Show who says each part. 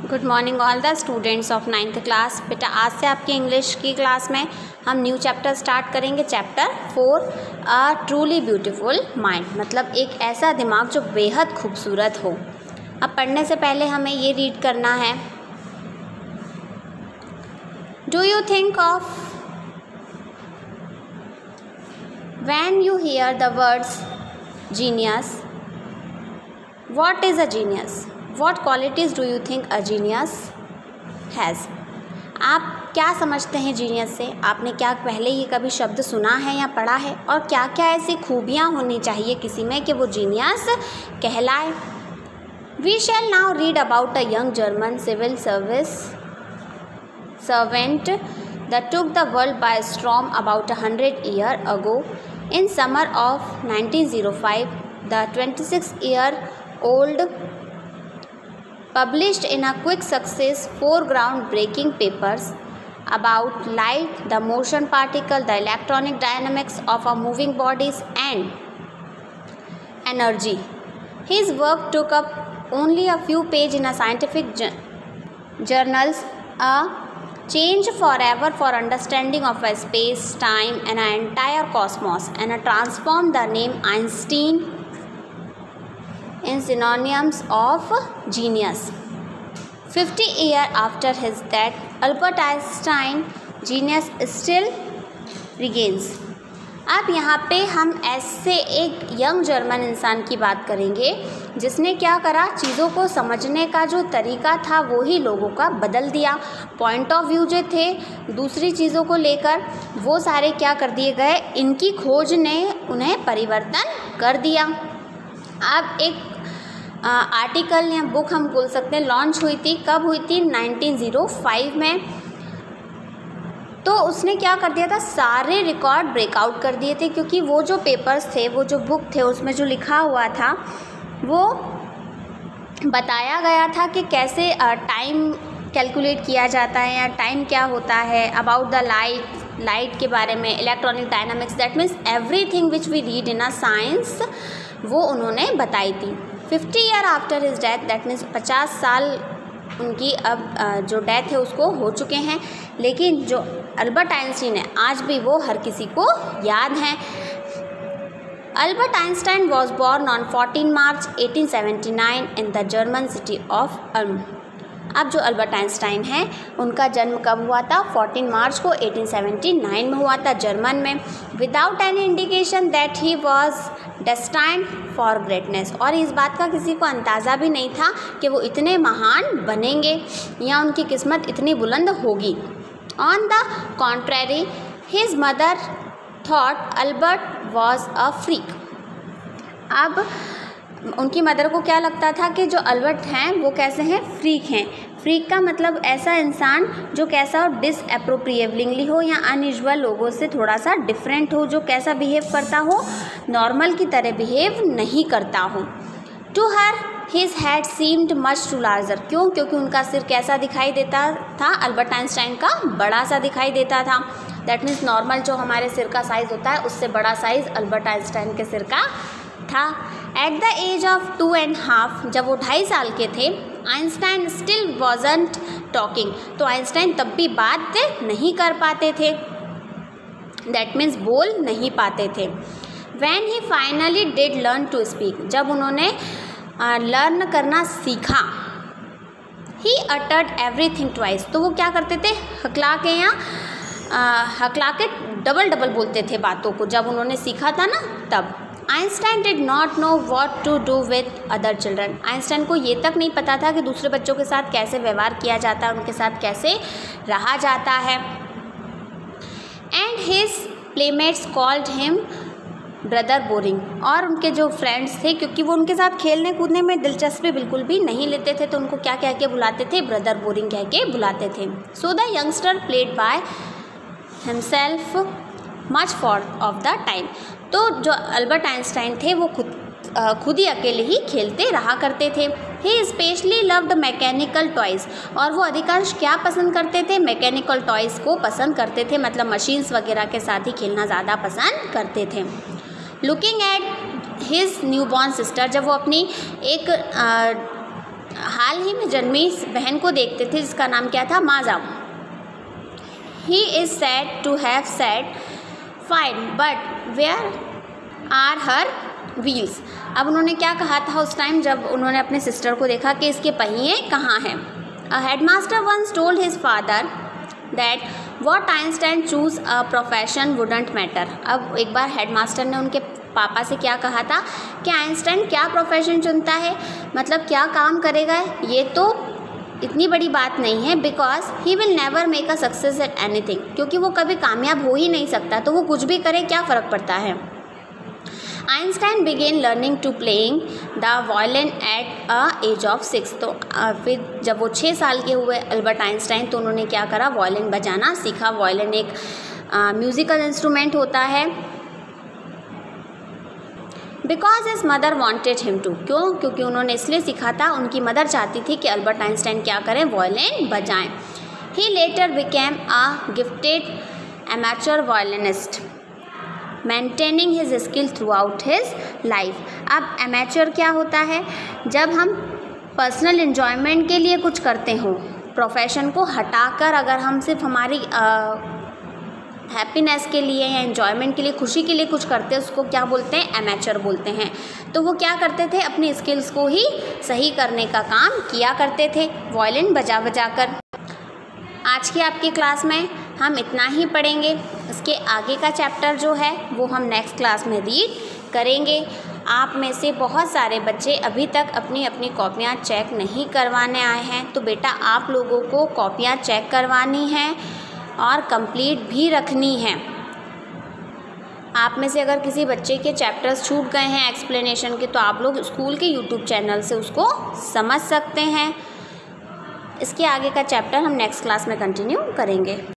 Speaker 1: Good morning all the students of 9th class. बेटा आज से आपकी इंग्लिश की क्लास में हम न्यू चैप्टर स्टार्ट करेंगे, chapter 4 a truly beautiful mind, मतलब एक ऐसा दिमाग जो बेहद खूबसूरत हो। अब पढ़ने से पहले हमें ये रीड करना है, do you think of when you here the words genius, what is a genius? What qualities do you think a genius has? आप क्या समझते हैं जीनियस से? आपने क्या पहले ये कभी शब्द सुना है या पढ़ा है? और क्या क्या ऐसी खूबियाँ होनी चाहिए किसी में कि वो जीनियस कहलाए? We shall now read about a young German civil service servant that took the world by storm about 100 years ago. In summer of 1905, the 26-year-old published in a quick success 4 groundbreaking papers about light, the motion particle, the electronic dynamics of a moving bodies and energy. His work took up only a few pages in a scientific journals, a change forever for understanding of a space, time and an entire cosmos, and transformed the name Einstein in synonyms of genius. 50 years after his death, Albert Einstein genius still regains. अब यहाँ पे हम ऐसे एक young German इंसान की बात करेंगे जिसने क्या करा, चीज़ों को समझने का जो तरीका था वो ही लोगों का बदल दिया। पॉइंट ऑफ व्यू जो थे दूसरी चीज़ों को लेकर वो सारे क्या कर दिए गए, इनकी खोज ने उन्हें परिवर्तन कर दिया। अब एक आर्टिकल या बुक हम बोल सकते हैं लॉन्च हुई थी, कब हुई थी? 1905 में। तो उसने क्या कर दिया था, सारे रिकॉर्ड ब्रेकआउट कर दिए थे, क्योंकि वो जो पेपर्स थे, वो जो बुक थे, उसमें जो लिखा हुआ था वो बताया गया था कि कैसे टाइम कैलकुलेट किया जाता है या टाइम क्या होता है, अबाउट द लाइट के बारे में, electronic dynamics, that means everything which we read in a science, वो उन्होंने बताई थी। 50 year after his death, that means 50 साल उनकी अब जो डेथ है उसको हो चुके हैं, लेकिन जो अल्बर्ट आइंस्टाइन है आज भी वो हर किसी को याद हैं। Albert Einstein was born on 14 March 1879 in the German city of Ulm. अब जो अल्बर्ट आइंस्टाइन है उनका जन्म कब हुआ था? 14 मार्च को 1879 में हुआ था जर्मन में। Without any indication that he was destined for greatness, और इस बात का किसी को अंदाज़ा भी नहीं था कि वो इतने महान बनेंगे या उनकी किस्मत इतनी बुलंद होगी। On the contrary his mother thought Albert was a freak. अब उनकी मदर को क्या लगता था कि जो अल्बर्ट हैं वो कैसे हैं? फ्रीक हैं। फ्रीक का मतलब ऐसा इंसान जो कैसा हो, डिसअप्रोप्रिएबलिंगली हो या अनयूजुअल लोगों से थोड़ा सा डिफरेंट हो, जो कैसा बिहेव करता हो, नॉर्मल की तरह बिहेव नहीं करता हो। To her his head seemed much too larger. क्यों? क्योंकि उनका सिर कैसा दिखाई देता था? अल्बर्ट आइंस्टाइन का बड़ा सा दिखाई देता था। दैट मीन्स नॉर्मल जो हमारे सिर का साइज़ होता है उससे बड़ा साइज़ अल्बर्ट आइंस्टाइन के सिर का था। एट द एज ऑफ 2.5, जब वो 2.5 साल के थे, आइंस्टाइन स्टिल वॉजंट टॉकिंग, तो आइंस्टाइन तब भी बात नहीं कर पाते थे, दैट मीन्स बोल नहीं पाते थे। When he finally did learn to speak, जब उन्होंने लर्न करना सीखा, ही अटर्ड एवरीथिंग ट्वाइस, तो वो क्या करते थे, हकला के डबल बोलते थे बातों को, जब उन्होंने सीखा था ना तब। Einstein did not know what to do with other children, Einstein को ये तक नहीं पता था कि दूसरे बच्चों के साथ कैसे व्यवहार किया जाता है, उनके साथ कैसे रहा जाता है। And his playmates called him brother boring, और उनके जो फ्रेंड्स थे, क्योंकि वो उनके साथ खेलने कूदने में दिलचस्पी बिल्कुल भी नहीं लेते थे, तो उनको क्या कह के बुलाते थे? ब्रदर बोरिंग कह के बुलाते थे। So the youngster played by himself much for of the time, तो जो अल्बर्ट आइंस्टाइन थे वो खुद ही अकेले ही खेलते रहा करते थे। ही स्पेशली लव्ड मैकेनिकल टॉयज़, और वो अधिकांश क्या पसंद करते थे? मैकेनिकल टॉयज़ को पसंद करते थे, मतलब मशीन्स वगैरह के साथ ही खेलना ज़्यादा पसंद करते थे। Looking at his newborn sister, जब वो अपनी एक हाल ही में जन्मी बहन को देखते थे जिसका नाम क्या था, माजाओ। He is said to have said fine but where are her wheels. अब उन्होंने क्या कहा था उस टाइम जब उन्होंने अपने सिस्टर को देखा कि इसके पहिए कहाँ हैं। A headmaster once told his father that what Einstein choose a profession wouldn't matter. अब एक बार हेडमास्टर ने उनके पापा से क्या कहा था कि आइंस्टाइन क्या प्रोफेशन चुनता है, मतलब क्या काम करेगा, ये तो इतनी बड़ी बात नहीं है, because he will never make a success at anything, क्योंकि वो कभी कामयाब हो ही नहीं सकता, तो वो कुछ भी करे क्या फ़र्क पड़ता है। Einstein began learning to playing the violin at a age of 6। तो फिर जब वो 6 साल के हुए अल्बर्ट आइंस्टाइन, तो उन्होंने क्या करा, वायलिन बजाना सीखा। वायलिन एक म्यूज़िकल इंस्ट्रूमेंट होता है। Because his mother wanted him to, क्यों, क्योंकि उन्होंने इसलिए सीखा था, उनकी मदर चाहती थी कि अल्बर्ट आइंस्टाइन क्या करें, वायलिन बजाएं। He later became a gifted amateur violinist maintaining his skill throughout his life. अब एमेच्योर क्या होता है, जब हम पर्सनल इन्जॉयमेंट के लिए कुछ करते हों, प्रोफेशन को हटाकर अगर हम सिर्फ हमारी हैप्पीनेस के लिए या एन्जॉयमेंट के लिए, खुशी के लिए कुछ करते हैं, उसको क्या बोलते हैं, एमेच्योर बोलते हैं। तो वो क्या करते थे, अपनी स्किल्स को ही सही करने का काम किया करते थे, वायलिन बजा बजा कर। आज की आपकी क्लास में हम इतना ही पढ़ेंगे। इसके आगे का चैप्टर जो है वो हम नेक्स्ट क्लास में रीड करेंगे। आप में से बहुत सारे बच्चे अभी तक अपनी अपनी कॉपियाँ चेक नहीं करवाने आए हैं, तो बेटा आप लोगों को कॉपियाँ चेक करवानी हैं और कंप्लीट भी रखनी है। आप में से अगर किसी बच्चे के चैप्टर्स छूट गए हैं एक्सप्लेनेशन के, तो आप लोग स्कूल के यूट्यूब चैनल से उसको समझ सकते हैं। इसके आगे का चैप्टर हम नेक्स्ट क्लास में कंटिन्यू करेंगे।